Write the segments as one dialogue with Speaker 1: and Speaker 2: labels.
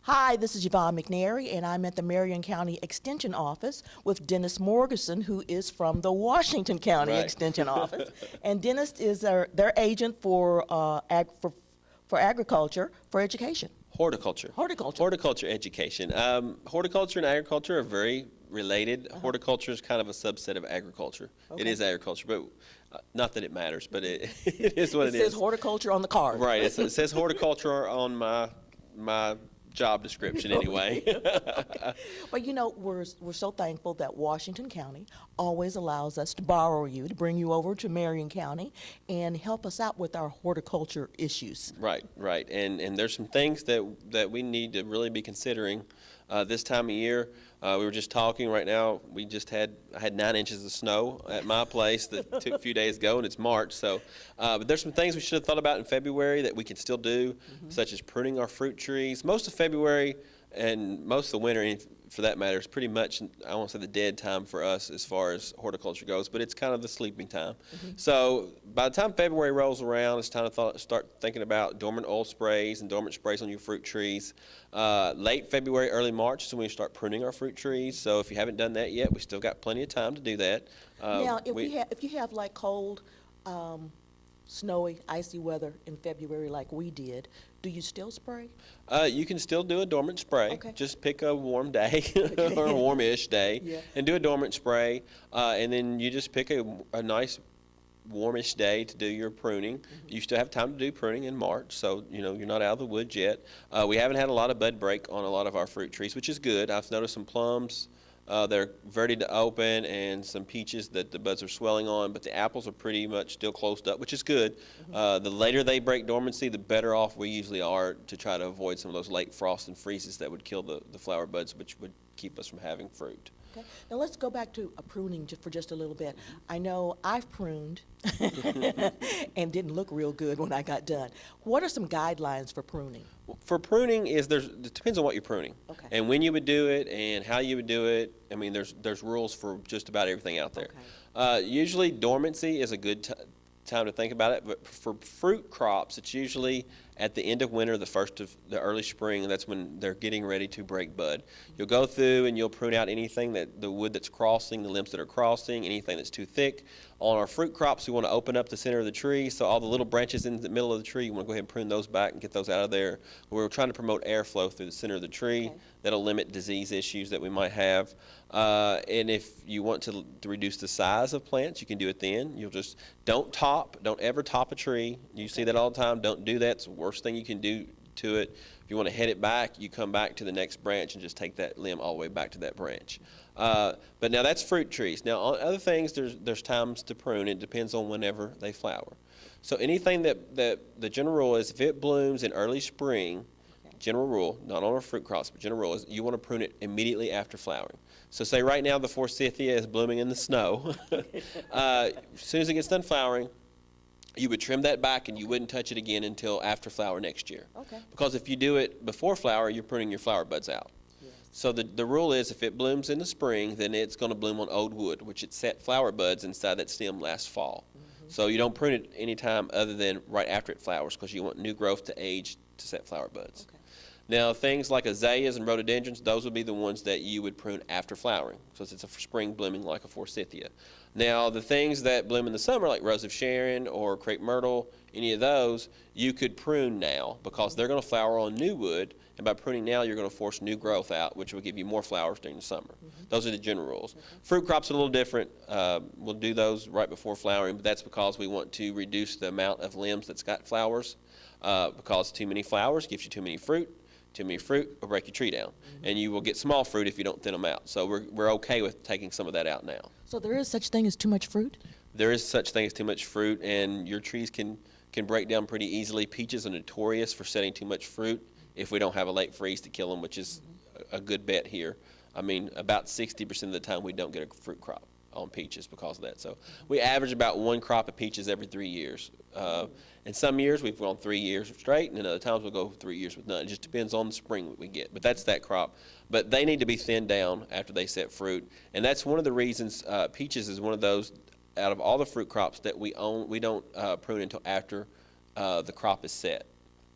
Speaker 1: Hi, this is Yvonne McNary, and I'm at the Marion County Extension Office with Dennis Morgerson, who is from the Washington County
Speaker 2: Right.
Speaker 1: Extension Office. And Dennis is their agent for agriculture, for education.
Speaker 2: Horticulture.
Speaker 1: Horticulture.
Speaker 2: Horticulture education. Horticulture and agriculture are very related. Horticulture is kind of a subset of agriculture.
Speaker 1: Okay.
Speaker 2: It is agriculture, but not that it matters, but it, it is what it is.
Speaker 1: It says horticulture on the card.
Speaker 2: Right. It says horticulture on my job description anyway.
Speaker 1: But you know, we're so thankful that Washington County always allows us to borrow you, to bring you over to Marion County and help us out with our horticulture issues.
Speaker 2: Right, right. And there's some things that we need to really be considering this time of year. We were just talking right now. I had 9 inches of snow at my place that took a few days ago, and it's March. So, but there's some things we should have thought about in February that we can still do, such as pruning our fruit trees. Most of February and most of the winter, and for that matter, is pretty much, I won't say the dead time for us as far as horticulture goes, but it's kind of the sleeping time. So by the time February rolls around, it's time to start thinking about dormant oil sprays and dormant sprays on your fruit trees. Late February, early March is when we start pruning our fruit trees. So if you haven't done that yet, we still got plenty of time to do that.
Speaker 1: Now, if you have like cold, snowy, icy weather in February like we did, do you still spray?
Speaker 2: You can still do a dormant spray.
Speaker 1: Okay.
Speaker 2: Just pick a warm day or a warmish day and do a dormant spray. And then you just pick a nice warmish day to do your pruning. You still have time to do pruning in March, so you know you're not out of the woods yet. We haven't had a lot of bud break on a lot of our fruit trees, which is good. I've noticed some plums. They're ready to open, and some peaches that the buds are swelling on, but the apples are pretty much still closed up, which is good. The later they break dormancy, the better off we usually are to try to avoid some of those late frosts and freezes that would kill the flower buds, which would keep us from having fruit.
Speaker 1: Okay. Now let's go back to pruning for just a little bit. I know I've pruned and didn't look real good when I got done. What are some guidelines for pruning?
Speaker 2: For pruning, it depends on what you're pruning,
Speaker 1: Okay.
Speaker 2: and when you would do it, and how you would do it. I mean, there's rules for just about everything out there.
Speaker 1: Okay.
Speaker 2: Usually, dormancy is a good time to think about it, but for fruit crops, it's usually at the end of winter, the first of the early spring, and that's when they're getting ready to break bud. You'll go through and you'll prune out anything the wood that's crossing, the limbs that are crossing, anything that's too thick. On our fruit crops, we want to open up the center of the tree, so all the little branches in the middle of the tree, you want to go ahead and prune those back and get those out of there. We're trying to promote airflow through the center of the tree.
Speaker 1: Okay.
Speaker 2: That'll limit disease issues that we might have. And if you want to reduce the size of plants, you can do it then. You'll just don't ever top a tree. You see that all the time. Don't do that. It's the worst thing you can do to it. If you want to head it back, you come back to the next branch and just take that limb all the way back to that branch. But now that's fruit trees. Now on other things, there's times to prune. It depends on whenever they flower. So anything that the general rule is, if it blooms in early spring, general rule, not on our fruit crops, but general rule is you want to prune it immediately after flowering. So say right now the forsythia is blooming in the snow. As soon as it gets done flowering, you would trim that back and you wouldn't touch it again until after flower next year.
Speaker 1: Okay.
Speaker 2: Because if you do it before flower, you're pruning your flower buds out.
Speaker 1: Yes.
Speaker 2: So the rule is, if it blooms in the spring, then it's going to bloom on old wood, which it set flower buds inside that stem last fall. So you don't prune it any time other than right after it flowers, because you want new growth to age to set flower buds.
Speaker 1: Okay.
Speaker 2: Now, things like azaleas and rhododendrons, those would be the ones that you would prune after flowering, because it's a spring blooming like a forsythia. Now, the things that bloom in the summer, like rose of Sharon or crepe myrtle, any of those, you could prune now, because they're going to flower on new wood, and by pruning now, you're going to force new growth out, which will give you more flowers during the summer. Those are the general rules. Fruit crops are a little different. We'll do those right before flowering, but that's because we want to reduce the amount of limbs that's got flowers, because too many flowers gives you too many fruit. Too many fruit will break your tree down, and you will get small fruit if you don't thin them out. So we're okay with taking some of that out now.
Speaker 1: So there is such thing as too much fruit?
Speaker 2: There is such thing as too much fruit, and your trees can break down pretty easily. Peaches are notorious for setting too much fruit if we don't have a late freeze to kill them, which is a good bet here. I mean, about 60% of the time we don't get a fruit crop on peaches because of that. So we average about 1 crop of peaches every 3 years. In some years we've gone 3 years straight, and in other times we'll go 3 years with none. It just depends on the spring that we get. But that's that crop. But they need to be thinned down after they set fruit, and that's one of the reasons peaches is one of those out of all the fruit crops that we own. We don't prune until after the crop is set.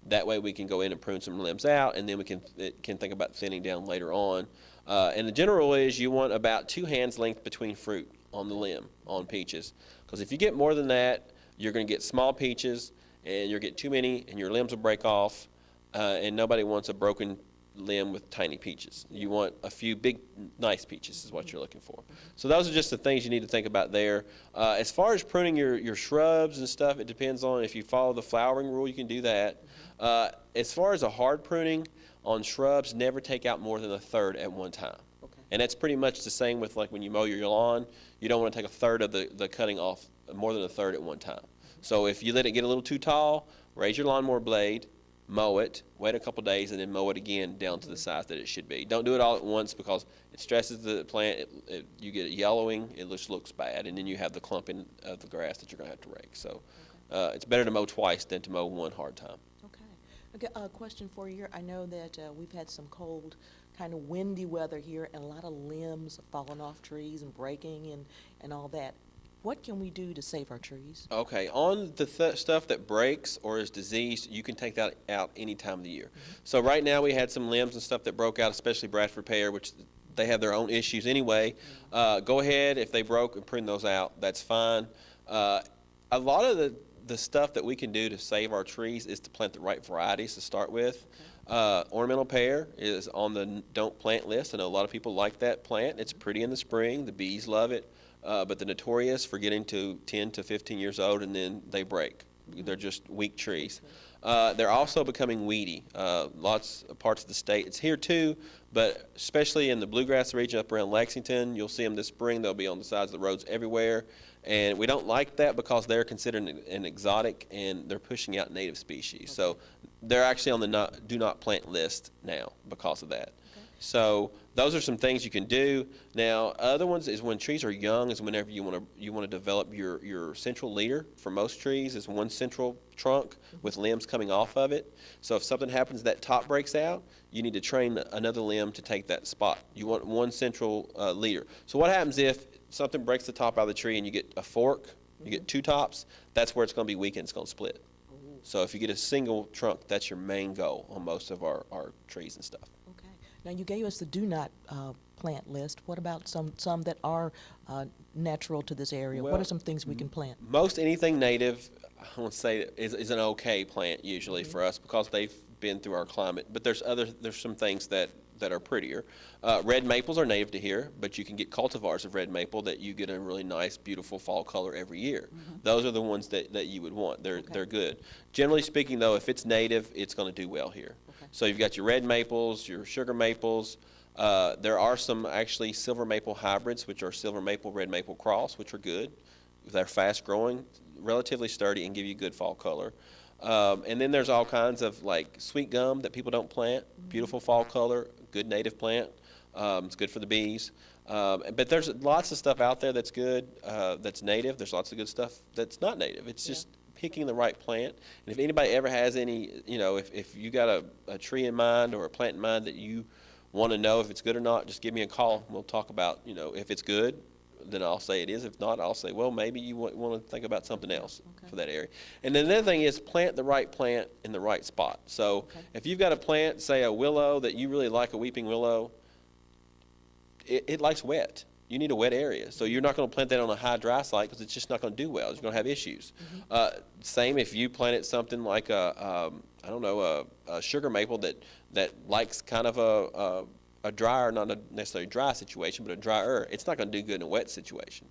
Speaker 2: That way we can go in and prune some limbs out, and then we can think about thinning down later on. And the general rule is you want about 2 hands length between fruit on the limb on peaches. Because if you get more than that, you're going to get small peaches, and you'll get too many, and your limbs will break off, and nobody wants a broken limb with tiny peaches. You want a few big, nice peaches is what you're looking for. So those are just the things you need to think about there. As far as pruning your shrubs and stuff, it depends on if you follow the flowering rule, you can do that. As far as a hard pruning on shrubs, never take out more than a third at one time. And that's pretty much the same with like when you mow your lawn. You don't want to take a third of the cutting off, more than a third at one time. So if you let it get a little too tall, raise your lawnmower blade, mow it, wait a couple days, and then mow it again down to the size that it should be. Don't do it all at once because it stresses the plant. You get it yellowing, it just looks bad, and then you have the clumping of the grass that you're going to have to rake. So it's better to mow twice than to mow one hard time.
Speaker 1: Okay, a question for you here. I know that we've had some cold, kind of windy weather here, and a lot of limbs have fallen off trees and breaking and all that. What can we do to save our trees?
Speaker 2: Okay, on the stuff that breaks or is diseased, you can take that out any time of the year. So right now we had some limbs and stuff that broke out, especially Bradford pear, which they have their own issues anyway. Go ahead, if they broke, and prune those out. That's fine. A lot of the stuff that we can do to save our trees is to plant the right varieties to start with. Ornamental pear is on the don't plant list. I know a lot of people like that plant. It's pretty in the spring. The bees love it. But they're notorious for getting to 10 to 15 years old and then they break. They're just weak trees. They're also becoming weedy. Lots of parts of the state. It's here too, but especially in the bluegrass region up around Lexington, you'll see them this spring. They'll be on the sides of the roads everywhere. And we don't like that because they're considered an exotic and they're pushing out native species. So they're actually on the do not plant list now because of that. So those are some things you can do. Now, other ones is when trees are young is whenever you want to develop your central leader. For most trees is one central trunk with limbs coming off of it. So if something happens, that top breaks out, you need to train another limb to take that spot. You want one central leader. So what happens if something breaks the top out of the tree and you get a fork, you get 2 tops, that's where it's going to be weak and it's going to split. So if you get a single trunk, that's your main goal on most of our trees and stuff.
Speaker 1: Now, you gave us the do not plant list. What about some that are natural to this area?
Speaker 2: Well,
Speaker 1: what are some things we can plant?
Speaker 2: Most anything native, I want to say, is an okay plant usually for us because they've been through our climate. But there's some things that are prettier. Red maples are native to here, but you can get cultivars of red maple that you get a really nice, beautiful fall color every year. Those are the ones that you would want. They're good. Generally speaking, though, if it's native, it's going to do well here. So you've got your red maples, your sugar maples. There are some actually silver maple hybrids, which are silver maple, red maple cross, which are good. They're fast growing, relatively sturdy, and give you good fall color. And then there's all kinds of like sweet gum that people don't plant. Beautiful fall color, good native plant. It's good for the bees. But there's lots of stuff out there that's good, that's native. There's lots of good stuff that's not native. It's just picking the right plant. And if anybody ever has any, if you got a tree in mind or a plant in mind that you want to know if it's good or not, just give me a call. We'll talk about, if it's good, then I'll say it is. If not, I'll say, well, maybe you want to think about something else for that area. And then the other thing is plant the right plant in the right spot. So if you've got a plant, say a willow that you really like, a weeping willow, it likes wet. You need a wet area. So you're not going to plant that on a high dry site because it's just not going to do well. It's going to have issues. Same if you planted something like a sugar maple that likes kind of a drier, not necessarily dry situation, but a drier. It's not going to do good in a wet situation.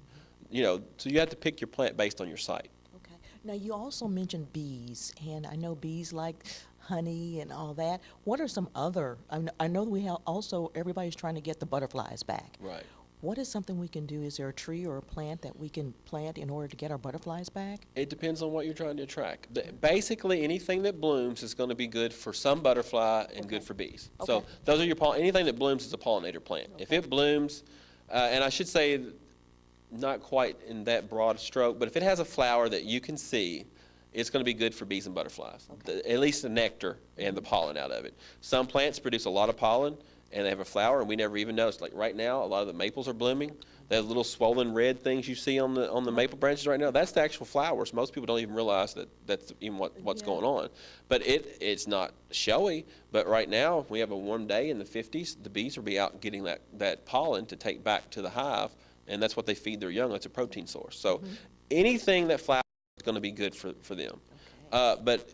Speaker 2: So you have to pick your plant based on your site.
Speaker 1: Okay. Now, you also mentioned bees, and I know bees like honey and all that. What are some other, I know we have also, everybody's trying to get the butterflies back.
Speaker 2: Right.
Speaker 1: What is something we can do? Is there a tree or a plant that we can plant in order to get our butterflies back?
Speaker 2: It depends on what you're trying to attract. Basically, anything that blooms is going to be good for some butterfly and good for bees. So those are anything that blooms is a pollinator plant. If it blooms, and I should say not quite in that broad stroke, but if it has a flower that you can see, it's going to be good for bees and butterflies, at least the nectar and the pollen out of it. Some plants produce a lot of pollen, and they have a flower, and we never even noticed. Like right now, a lot of the maples are blooming. They have little swollen red things you see on the maple branches right now. That's the actual flowers. Most people don't even realize that that's even what's going on. But it's not showy. But right now, we have a warm day in the 50s. The bees will be out getting that pollen to take back to the hive, and that's what they feed their young. It's a protein source. So anything that flowers is going to be good for them. But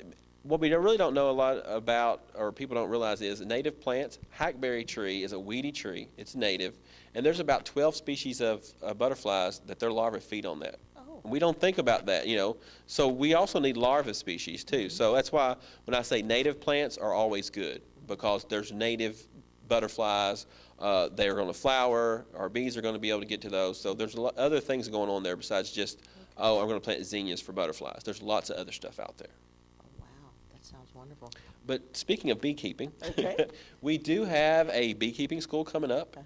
Speaker 2: what we really don't know a lot about, or people don't realize, is native plants. Hackberry tree is a weedy tree. It's native. And there's about 12 species of butterflies that their larvae feed on that. And we don't think about that, you know. So we also need larva species too. So that's why when I say native plants are always good, because there's native butterflies. They're going to flower. Our bees are going to be able to get to those. So there's other things going on there besides just, oh, I'm going to plant zinnias for butterflies. There's lots of other stuff out there.
Speaker 1: Sounds wonderful.
Speaker 2: But speaking of beekeeping, we do have a beekeeping school coming up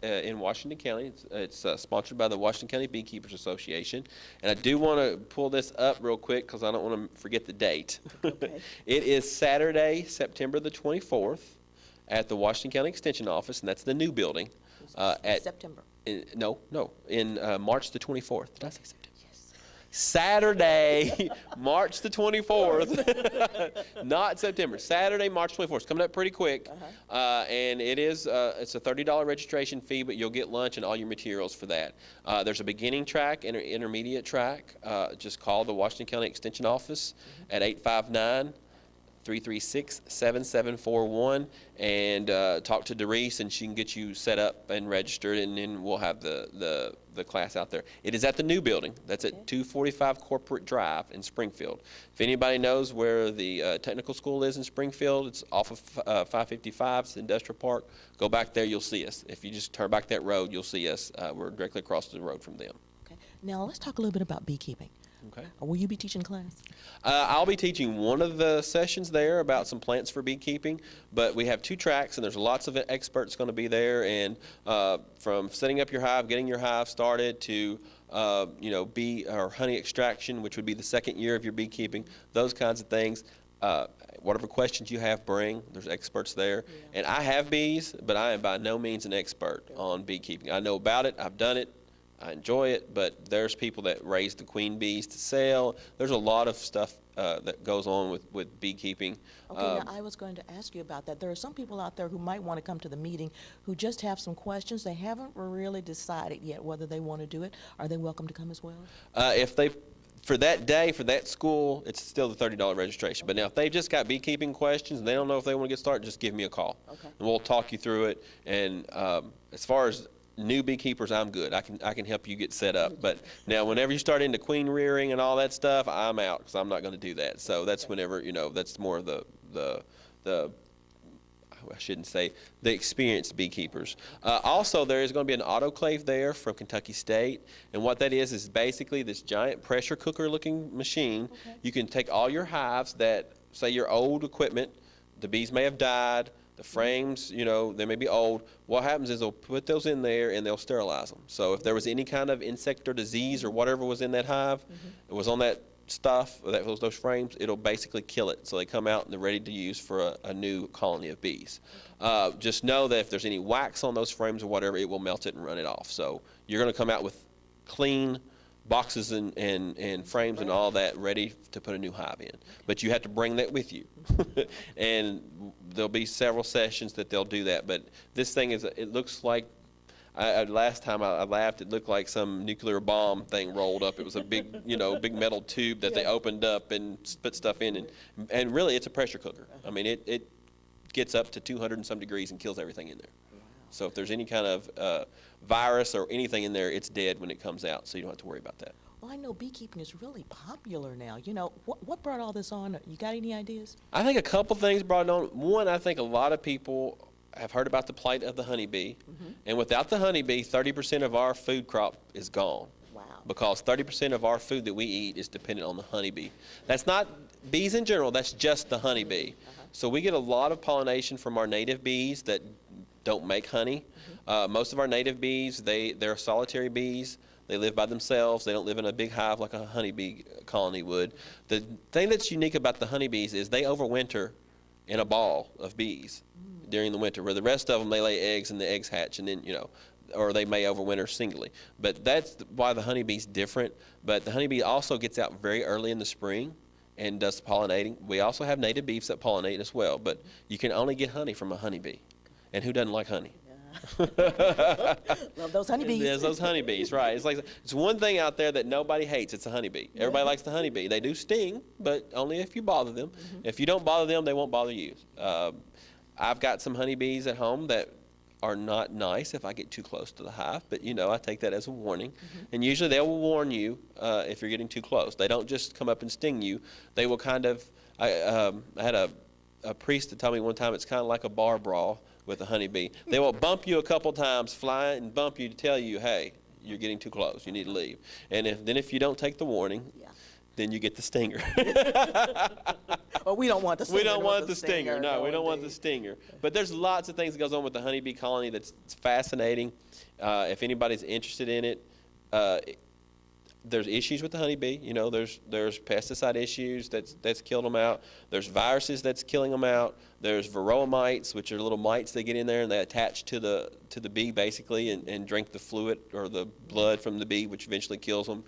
Speaker 2: in Washington County. It's sponsored by the Washington County Beekeepers Association. And I do want to pull this up real quick because I don't want to forget the date. It is Saturday, September the 24th at the Washington County Extension Office, and that's the new building.
Speaker 1: September.
Speaker 2: No, in March the 24th. Did I say September? Saturday, March the 24th, not September. Saturday, March 24th. It's coming up pretty quick, and it's a $30 registration fee, but you'll get lunch and all your materials for that. There's a beginning track and an intermediate track. Just call the Washington County Extension Office at 859-336-7741 and talk to Doris, and she can get you set up and registered, and then we'll have the class out there. It is at the new building. That's at 245 Corporate Drive in Springfield. If anybody knows where the technical school is in Springfield, it's off of 555, it's Industrial Park. Go back there, you'll see us. If you just turn back that road, you'll see us. We're directly across the road from them.
Speaker 1: Okay. Now let's talk a little bit about beekeeping.
Speaker 2: Okay.
Speaker 1: Will you be teaching class?
Speaker 2: I'll be teaching one of the sessions there about some plants for beekeeping, but we have two tracks, and there's lots of experts going to be there, and from setting up your hive, getting your hive started, to bee or honey extraction, which would be the second year of your beekeeping, those kinds of things. Whatever questions you have, bring. There's experts there. And I have bees, but I am by no means an expert on beekeeping. I know about it. I've done it. I enjoy it, but there's people that raise the queen bees to sell. There's a lot of stuff that goes on with beekeeping.
Speaker 1: Okay, now I was going to ask you about that. There are some people out there who might want to come to the meeting who just have some questions. They haven't really decided yet whether they want to do it. Are they welcome to come as well?
Speaker 2: For that day, for that school, it's still the $30 registration. But now if they've just got beekeeping questions and they don't know if they want to get started, just give me a call. Okay. And we'll talk you through it. And as far as new beekeepers, I'm good. I can help you get set up. But now whenever you start into queen rearing and all that stuff, I'm out because I'm not going to do that. So that's whenever, that's more of the I shouldn't say the experienced beekeepers. Also, there is going to be an autoclave there from Kentucky State, and what that is basically this giant pressure cooker looking machine. Okay. You can take all your hives that, say, your old equipment, the bees may have died, the frames, they may be old. What happens is they'll put those in there and they'll sterilize them. So if there was any kind of insect or disease or whatever was in that hive, it was on that stuff, those frames, it'll basically kill it. So they come out and they're ready to use for a new colony of bees. Just know that if there's any wax on those frames or whatever, it will melt it and run it off. So you're going to come out with clean boxes and frames and all that ready to put a new hive in. But you have to bring that with you. And there'll be several sessions that they'll do that. But this thing it looks like, last time I laughed, it looked like some nuclear bomb thing rolled up. It was a big, big metal tube that they opened up and put stuff in. And really, it's a pressure cooker. I mean, it gets up to 200 and some degrees and kills everything in there. So if there's any kind of virus or anything in there, it's dead when it comes out, so you don't have to worry about that.
Speaker 1: Well, I know beekeeping is really popular now. What brought all this on? You got any ideas?
Speaker 2: I think a couple things brought it on. One, I think a lot of people have heard about the plight of the honeybee. And without the honeybee, 30% of our food crop is gone.
Speaker 1: Wow.
Speaker 2: Because 30% of our food that we eat is dependent on the honeybee. That's not bees in general, that's just the honeybee. So we get a lot of pollination from our native bees that don't make honey. Most of our native bees, they're solitary bees. They live by themselves. They don't live in a big hive like a honeybee colony would. The thing that's unique about the honeybees is they overwinter in a ball of bees. during the winter, where the rest of them, they lay eggs and the eggs hatch, and then, or they may overwinter singly. But that's why the honeybee's different. But the honeybee also gets out very early in the spring and does pollinating. We also have native bees that pollinate as well, but you can only get honey from a honeybee. And who doesn't like honey?
Speaker 1: Love those honeybees.
Speaker 2: There's those honeybees, right. It's one thing out there that nobody hates. It's a honeybee. Everybody likes the honeybee. They do sting, but only if you bother them. If you don't bother them, they won't bother you. I've got some honeybees at home that are not nice if I get too close to the hive, but I take that as a warning. And usually they will warn you if you're getting too close. They don't just come up and sting you. They will kind of, I had a priest that told me one time it's kind of like a bar brawl with a honeybee. They will bump you a couple times, fly and bump you to tell you, hey, you're getting too close, you need to leave. And if you don't take the warning, then you get the stinger.
Speaker 1: Well, we don't want the stinger.
Speaker 2: We don't want the stinger. No, we don't want the stinger. But there's lots of things that goes on with the honeybee colony that's fascinating. If anybody's interested in it, there's issues with the honeybee. There's pesticide issues that's killed them out. There's viruses that's killing them out. There's varroa mites, which are little mites that get in there and they attach to the bee basically and drink the fluid or the blood from the bee, which eventually kills them.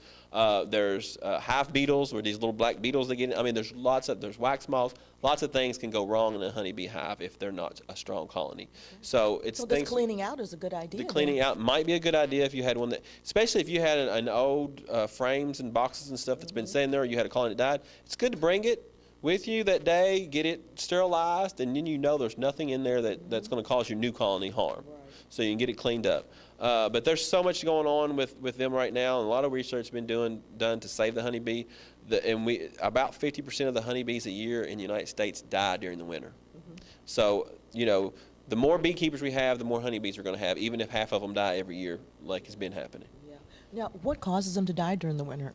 Speaker 2: There's hive beetles, or these little black beetles that get in. I mean, there's wax moths. Lots of things can go wrong in a honeybee hive if they're not a strong colony. So
Speaker 1: this cleaning out is a good idea.
Speaker 2: The cleaning out might be a good idea if you had one especially if you had an old frames and boxes and stuff that's been sitting there, or you had a colony that died. It's good to bring it with you that day, get it sterilized, and then there's nothing in there that's going to cause your new colony harm. Right. So you can get it cleaned up. But there's so much going on with them right now, and a lot of research has been done to save the honeybee. About 50% of the honeybees a year in the United States die during the winter. So, the more beekeepers we have, the more honeybees we're going to have, even if half of them die every year, like has been happening.
Speaker 1: Yeah. Now, what causes them to die during the winter?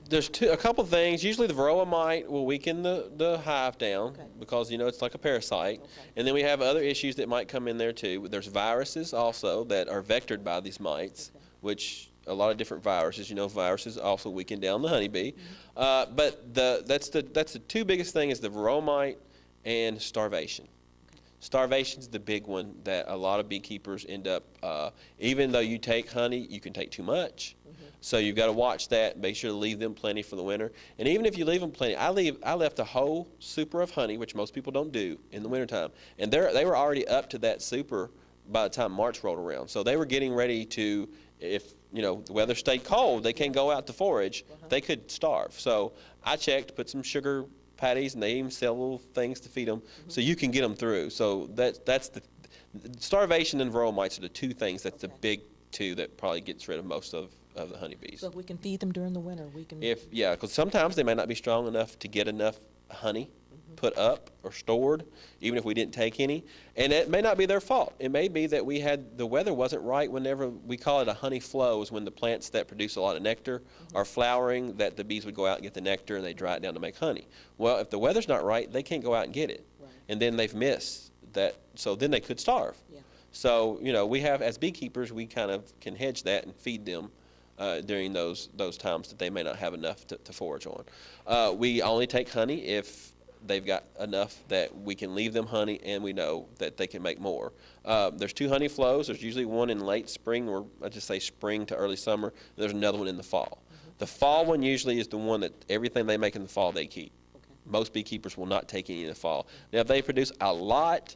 Speaker 2: There's a couple things. Usually the varroa mite will weaken the hive down because, it's like a parasite. And then we have other issues that might come in there too. There's viruses also that are vectored by these mites, which a lot of different viruses. Viruses also weaken down the honeybee. But that's the two biggest thing is the varroa mite and starvation. Starvation's the big one that a lot of beekeepers end up, even though you take honey, you can take too much. So you've got to watch that, make sure to leave them plenty for the winter. And even if you leave them plenty, I left a whole super of honey, which most people don't do in the wintertime. And they were already up to that super by the time March rolled around. So they were getting ready to, if the weather stayed cold, they can't go out to forage, they could starve. So I checked, put some sugar patties, and they even sell little things to feed them, so you can get them through. So that's the starvation and varroa mites are the two things. That's the big two that probably gets rid of most of the honeybees.
Speaker 1: So if we can feed them during the winter, we can.
Speaker 2: Because sometimes they may not be strong enough to get enough honey put up or stored, even if we didn't take any. And it may not be their fault. It may be that the weather wasn't right whenever we call it a honey flow, is when the plants that produce a lot of nectar are flowering, that the bees would go out and get the nectar and they dry it down to make honey. Well, if the weather's not right, they can't go out and get it. Right. And then they've missed that, so then they could starve. Yeah. So, we have, as beekeepers, we kind of can hedge that and feed them during those times that they may not have enough to forage on. We only take honey if they've got enough that we can leave them honey and we know that they can make more. There's two honey flows. There's usually one in late spring, or I just say spring to early summer. There's another one in the fall. The fall one usually is the one that everything they make in the fall they keep. Most beekeepers will not take any in the fall. Now, if they produce a lot,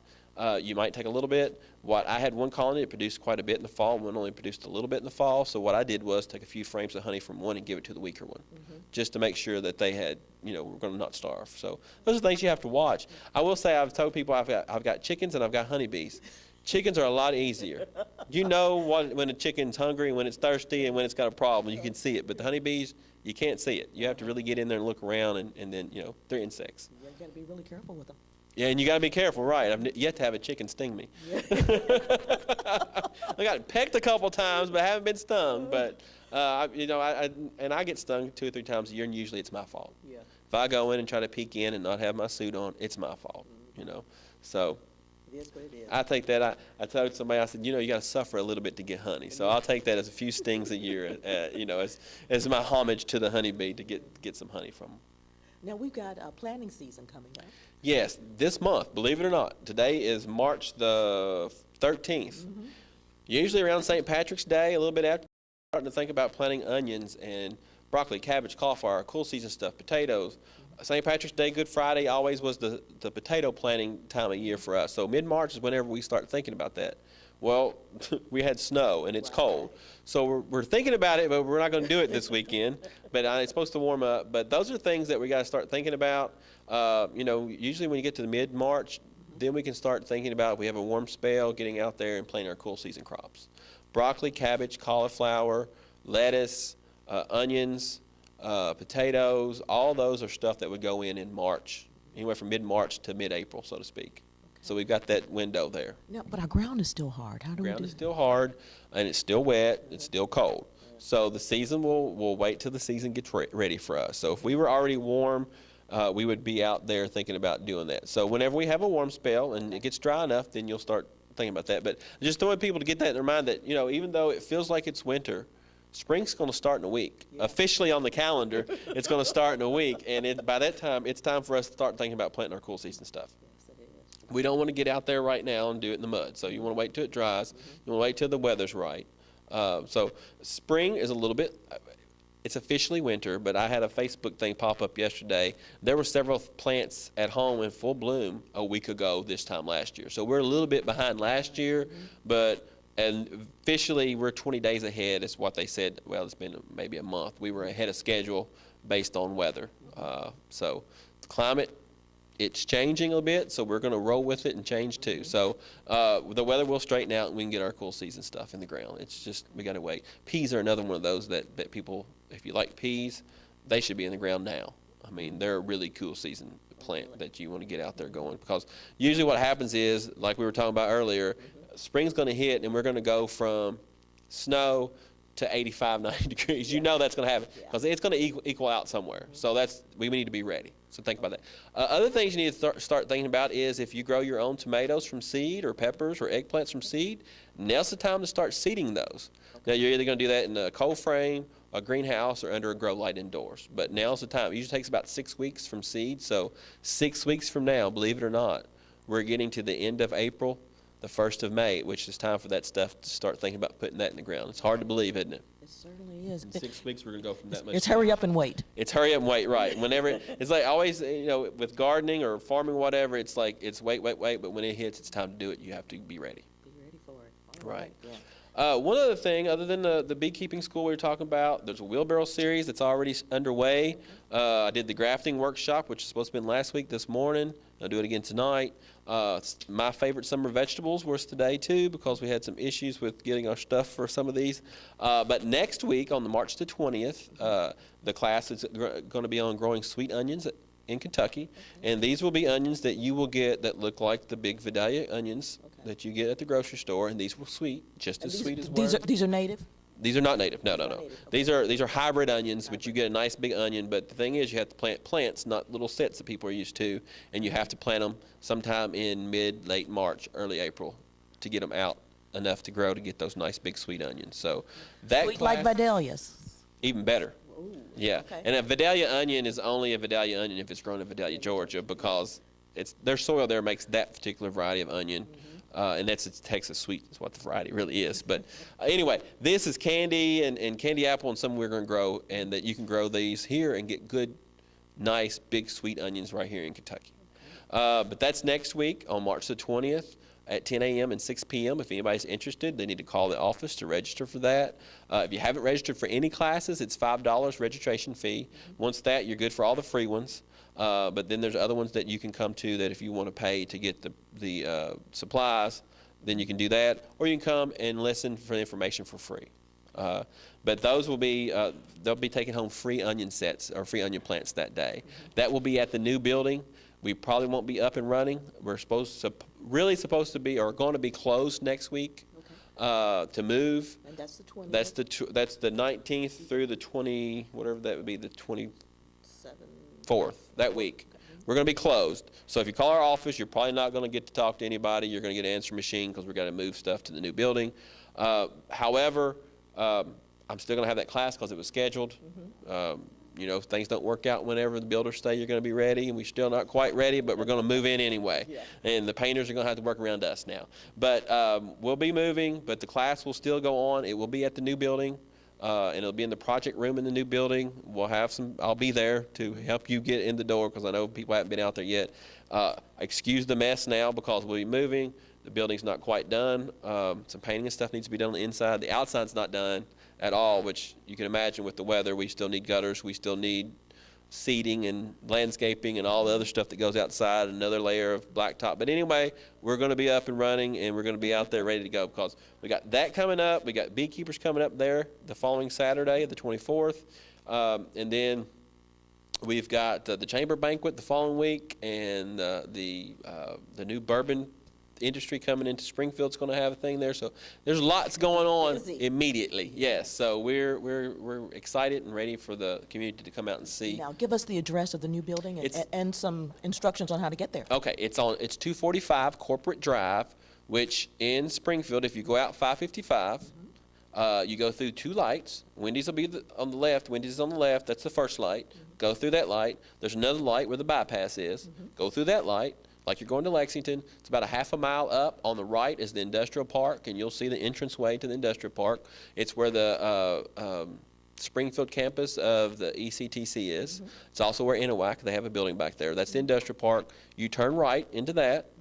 Speaker 2: you might take a little bit. I had one colony that produced quite a bit in the fall, one only produced a little bit in the fall. So what I did was take a few frames of honey from one and give it to the weaker one, just to make sure that they had, we're going to not starve. So those are things you have to watch. I will say, I've told people I've got chickens and I've got honeybees. Chickens are a lot easier. When a chicken's hungry, when it's thirsty, and when it's got a problem, you can see it. But the honeybees, you can't see it. You have to really get in there and look around, and then, they're insects.
Speaker 1: You got to be really careful with them.
Speaker 2: Yeah, and you got to be careful, right? I've yet to have a chicken sting me. Yeah. I got pecked a couple times, but I haven't been stung. But I get stung 2 or 3 times a year, and usually it's my fault. Yeah. If I go in and try to peek in and not have my suit on, it's my fault. So.
Speaker 1: It is what it is.
Speaker 2: I take that. I told somebody, I said, you got to suffer a little bit to get honey. So I'll take that as a few stings a year, as my homage to the honeybee to get some honey from them.
Speaker 1: Now we've got planting season coming up.
Speaker 2: Yes, this month, believe it or not. Today is March the 13th. Usually around St. Patrick's Day, a little bit after, starting to think about planting onions and broccoli, cabbage, cauliflower, cool season stuff, potatoes. St. Patrick's Day, Good Friday always was the potato planting time of year for us. So mid-March is whenever we start thinking about that. Well, we had snow and it's cold. So we're thinking about it, but we're not going to do it this weekend. But it's supposed to warm up. But those are things that we got to start thinking about. You know, usually when you get to the mid-March, then we can start thinking about, if we have a warm spell, getting out there and planting our cool season crops. Broccoli, cabbage, cauliflower, lettuce, onions, potatoes, all those are stuff that would go in March, anywhere from mid-March to mid-April, so to speak. So we've got that window there.
Speaker 1: No, but our ground is still hard. How do we do
Speaker 2: Ground is
Speaker 1: that?
Speaker 2: still hard, and it's still wet, it's still cold. So the season, we'll wait till the season gets ready for us. So if we were already warm, we would be out there thinking about doing that. So whenever we have a warm spell and it gets dry enough, then you'll start thinking about that. But just throwing people to get that in their mind that, you know, even though it feels like it's winter, spring's going to start in a week. Yeah. Officially on the calendar, it's going to start in a week. And by that time, it's time for us to start thinking about planting our cool season stuff. We don't want to get out there right now and do it in the mud. So you want to wait till it dries. You want to wait till the weather's right. So spring is a little bit, it's officially winter, but I had a Facebook thing pop up yesterday. There were several plants at home in full bloom a week ago this time last year. So we're a little bit behind last year, but and officially we're 20 days ahead is what they said. Well, it's been maybe a month. We were ahead of schedule based on weather. So the climate, it's changing a bit, so we're going to roll with it and change too. So the weather will straighten out and we can get our cool season stuff in the ground. It's just, we got to wait. Peas are another one of those that people, if you like peas, they should be in the ground now. I mean, they're a really cool season plant that you want to get out there going, because usually what happens is, like we were talking about earlier, spring's going to hit and we're going to go from snow to 85, 90 degrees. You know that's going to happen because it's going to equal out somewhere. So we need to be ready. So think about that. Other things you need to start thinking about is if you grow your own tomatoes from seed or peppers or eggplants from seed, now's the time to start seeding those. Now you're either going to do that in a cold frame, a greenhouse, or under a grow light indoors. But now's the time. It usually takes about 6 weeks from seed. So 6 weeks from now, believe it or not, we're getting to the end of April, the 1st of May, which is time for that stuff to start thinking about putting that in the ground. It's hard to believe, isn't it?
Speaker 1: It certainly is.
Speaker 2: In 6 weeks, we're going to go from that much.
Speaker 1: It's hurry up and wait.
Speaker 2: It's hurry up and wait, right. Whenever, it's like always, you know, with gardening or farming, whatever, it's like, it's wait, but when it hits, it's time to do it. You have to be ready.
Speaker 1: Be ready for it. All
Speaker 2: Right.
Speaker 1: Yeah.
Speaker 2: One other thing, other than the beekeeping school we were talking about, there's a Wheelbarrow Series that's already underway. I did the grafting workshop, which is supposed to have been last week, this morning. I'll do it again tonight. My favorite summer vegetables was today, too, because we had some issues with getting our stuff for some of these. But next week, on March the 20th, the class is going to be on growing sweet onions in Kentucky. And these will be onions that you will get that look like the big Vidalia onions that you get at the grocery store, and these were sweet, just as sweet as
Speaker 1: these are native?
Speaker 2: These are not native. No.
Speaker 1: Okay.
Speaker 2: These are hybrid onions, but you get a nice big onion. But the thing is, you have to plant plants, not little sets that people are used to, and you have to plant them sometime in late March, early April, to get them out enough to grow to get those nice big sweet onions. So that
Speaker 1: Sweet like Vidalias.
Speaker 2: even better.
Speaker 1: Ooh,
Speaker 2: Yeah,
Speaker 1: okay.
Speaker 2: and a Vidalia onion is only a Vidalia onion if it's grown in Vidalia, Georgia, because their soil there makes that particular variety of onion. And it's Texas sweet is what the variety really is. But anyway, this is candy and candy apple and some we're going to grow, and that you can grow these here and get good, nice, big, sweet onions right here in Kentucky. But that's next week on March the 20th at 10 a.m. and 6 p.m. If anybody's interested, they need to call the office to register for that. If you haven't registered for any classes, it's $5 registration fee. Once that, you're good for all the free ones. But then there's other ones that you can come to that if you want to pay to get the supplies, then you can do that. Or you can come and listen for the information for free. But those will be, they'll be taking home free onion sets or free onion plants that day. That will be at the new building. We probably won't be up and running. We're really supposed to be or going to be closed next week to move.
Speaker 1: And that's the 20th?
Speaker 2: That's the 19th through the 20, whatever that would be, the 24th, that week. We're going to be closed. So if you call our office, you're probably not going to get to talk to anybody. You're going to get an answer machine because we're going to move stuff to the new building. However, I'm still going to have that class because it was scheduled. you know, if things don't work out whenever the builders say you're going to be ready, and we're still not quite ready, but we're going to move in anyway.
Speaker 1: Yeah.
Speaker 2: And the painters are going to have to work around us now. But we'll be moving, but the class will still go on. It will be at the new building, and it'll be in the project room in the new building. We'll have I'll be there to help you get in the door, because I know people haven't been out there yet. Excuse the mess now, because we'll be moving. The building's not quite done. Some painting and stuff needs to be done on the inside. The outside's not done at all, which you can imagine with the weather. We still need gutters. We still need seating and landscaping and all the other stuff that goes outside, another layer of blacktop. But anyway, we're going to be up and running, and we're going to be out there ready to go, because we got that coming up. We got Beekeepers coming up there the following Saturday, the 24th. And then we've got the Chamber Banquet the following week, and the new bourbon industry coming into Springfield's going to have a thing there. So there's lots going on immediately. Yes. So we're excited and ready for the community to come out and see.
Speaker 1: Now, give us the address of the new building and some instructions on how to get there.
Speaker 2: Okay. It's 245 Corporate Drive, which in Springfield, if you go out 555, you go through two lights. Wendy's will be on the left. Wendy's is on the left. That's the first light. Go through that light. There's another light where the bypass is. Go through that light. Like you're going to Lexington. It's about a half a mile up. On the right is the industrial park, and you'll see the entranceway to the industrial park. It's where the Springfield campus of the ECTC is. It's also where Inowac, they have a building back there. That's the industrial park. You turn right into that.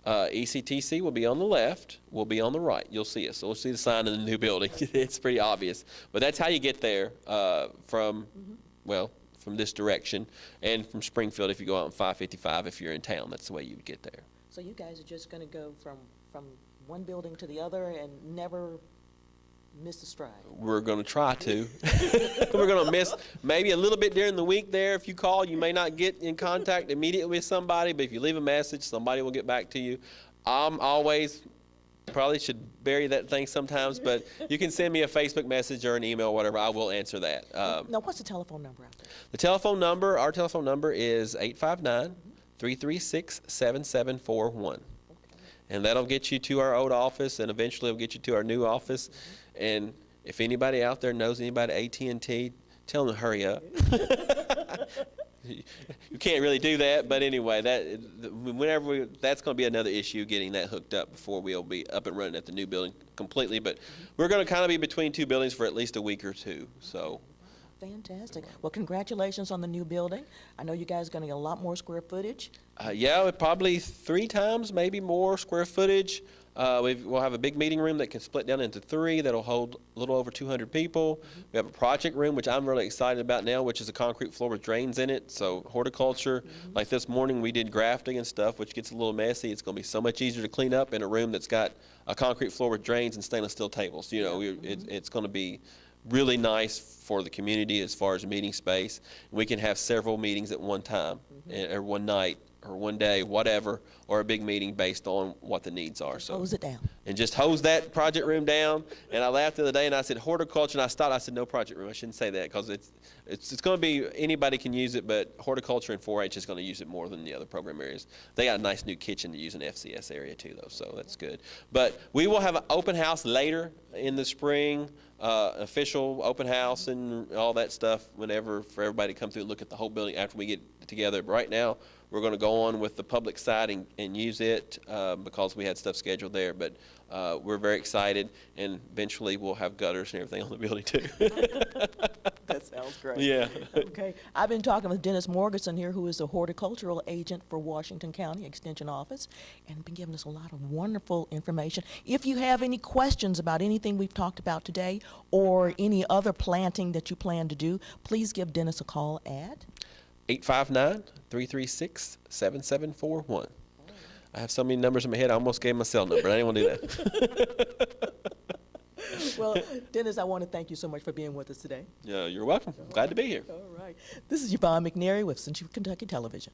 Speaker 2: ECTC will be on the left. We'll be on the right. You'll see us. So we'll see the sign in the new building. It's pretty obvious. But that's how you get there from this direction, and from Springfield if you go out on 555 if you're in town. That's the way you would get there.
Speaker 1: So you guys are just going to go from one building to the other and never miss a stride?
Speaker 2: We're going to try to. We're going to miss maybe a little bit during the week there. If you call, you may not get in contact immediately with somebody, but if you leave a message, somebody will get back to you. I'm always, probably should bury that thing sometimes, but you can send me a Facebook message or an email or whatever. I will answer that.
Speaker 1: Now, what's the telephone number out there?
Speaker 2: The telephone number, our telephone number is 859-336-7741. And that'll get you to our old office, and eventually it'll get you to our new office. And if anybody out there knows anybody at AT&T, tell them to hurry up. You can't really do that, but anyway, that's going to be another issue, getting that hooked up before we'll be up and running at the new building completely. But we're going to kind of be between two buildings for at least a week or two. So.
Speaker 1: Fantastic. Well, congratulations on the new building. I know you guys are going to get a lot more square footage.
Speaker 2: Yeah, probably 3 times, maybe more square footage. We'll have a big meeting room that can split down into 3 that'll hold a little over 200 people. We have a project room, which I'm really excited about now, which is a concrete floor with drains in it. So horticulture, like this morning we did grafting and stuff, which gets a little messy. It's going to be so much easier to clean up in a room that's got a concrete floor with drains and stainless steel tables. You know, it's going to be really nice for the community as far as meeting space. We can have several meetings at one time, or one night, or one day, whatever, or a big meeting based on what the needs are. So
Speaker 1: hose it down.
Speaker 2: And just hose that project room down. And I laughed the other day and I said horticulture, and I stopped. I said no project room. I shouldn't say that, because it's going to be, anybody can use it, but horticulture and 4-H is going to use it more than the other program areas. They got a nice new kitchen to use in FCS area too, though, so that's good. But we will have an open house later in the spring, official open house and all that stuff whenever, for everybody to come through and look at the whole building after we get together. But right now, we're going to go on with the public side and use it because we had stuff scheduled there. But we're very excited, and eventually we'll have gutters and everything on the building too.
Speaker 1: That sounds great.
Speaker 2: Yeah.
Speaker 1: Okay. I've been talking with Dennis Morganson here, who is the horticultural agent for Washington County Extension Office, and been giving us a lot of wonderful information. If you have any questions about anything we've talked about today or any other planting that you plan to do, please give Dennis a call at
Speaker 2: 859-336-7741. I have so many numbers in my head, I almost gave my cell number. I didn't want to do that.
Speaker 1: Well, Dennis, I want to thank you so much for being with us today.
Speaker 2: Yeah, you're welcome. Glad to be here.
Speaker 1: All right. This is Yvonne McNary with Central Kentucky Television.